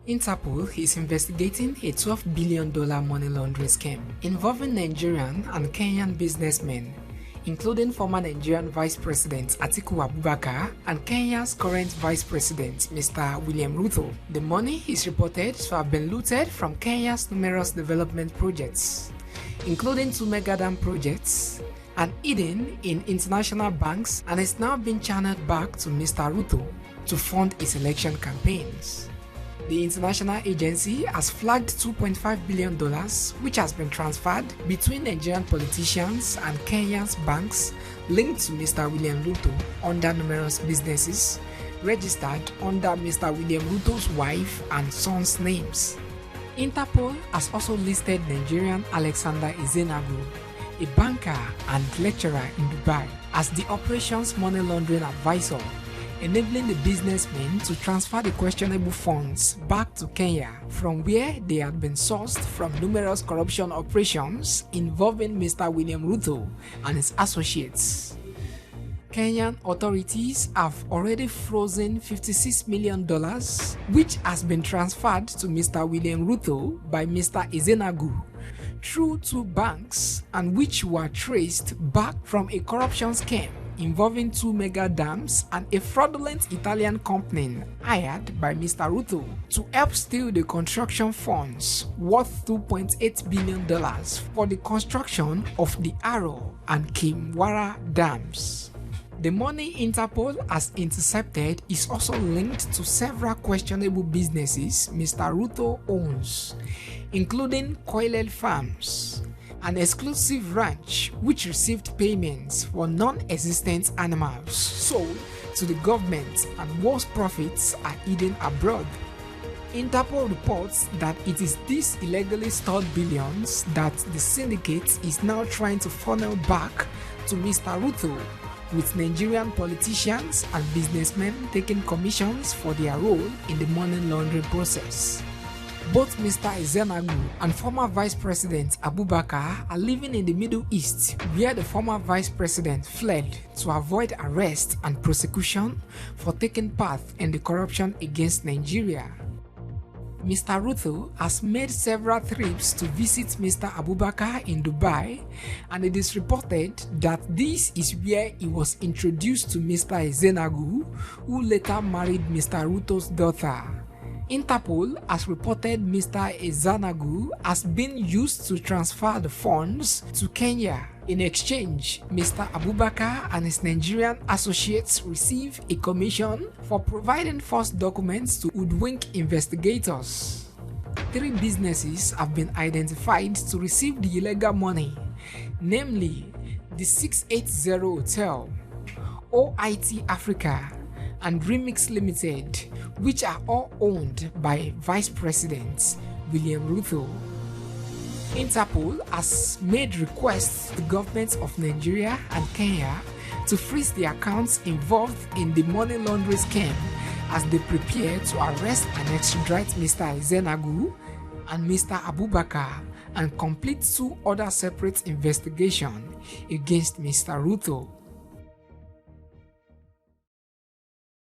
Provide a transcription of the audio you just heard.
Interpol is investigating a $12 billion money laundering scheme involving Nigerian and Kenyan businessmen, including former Nigerian Vice President Atiku Abubakar and Kenya's current Vice President Mr. William Ruto. The money is reported to have been looted from Kenya's numerous development projects, including 2 mega dam projects, and hidden in international banks, and is now being channeled back to Mr. Ruto to fund his election campaigns. The international agency has flagged $2.5 billion, which has been transferred between Nigerian politicians and Kenya's banks linked to Mr. William Ruto under numerous businesses registered under Mr. William Ruto's wife and son's names. Interpol has also listed Nigerian Alexander Ezenagu, a banker and lecturer in Dubai, as the operation's money laundering advisor, enabling the businessmen to transfer the questionable funds back to Kenya from where they had been sourced from numerous corruption operations involving Mr. William Ruto and his associates. Kenyan authorities have already frozen $56 million, which has been transferred to Mr. William Ruto by Mr. Ezenagu through 2 banks, and which were traced back from a corruption scheme involving 2 mega dams and a fraudulent Italian company hired by Mr. Ruto to help steal the construction funds worth $2.8 billion for the construction of the Aro and Kimwara dams. The money Interpol has intercepted is also linked to several questionable businesses Mr. Ruto owns, including Koilel Farms, an exclusive ranch which received payments for non-existent animals sold to the government, and whose profits are hidden abroad. Interpol reports that it is these illegally stored billions that the syndicate is now trying to funnel back to Mr. Ruto, with Nigerian politicians and businessmen taking commissions for their role in the money laundering process. Both Mr. Ezenagu and former Vice President Abubakar are living in the Middle East, where the former Vice President fled to avoid arrest and prosecution for taking part in the corruption against Nigeria. Mr. Ruto has made several trips to visit Mr. Abubakar in Dubai, and it is reported that this is where he was introduced to Mr. Ezenagu, who later married Mr. Ruto's daughter. Interpol has reported Mr. Ezenagu has been used to transfer the funds to Kenya. In exchange, Mr. Abubakar and his Nigerian associates receive a commission for providing false documents to hoodwink investigators. 3 businesses have been identified to receive the illegal money, namely the 680 Hotel, OIT Africa, and Remix Limited, which are all owned by Vice President William Ruto. Interpol has made requests to the governments of Nigeria and Kenya to freeze the accounts involved in the money laundering scheme as they prepare to arrest and extradite Mr. Ezenagu and Mr. Abubakar and complete 2 other separate investigations against Mr. Ruto.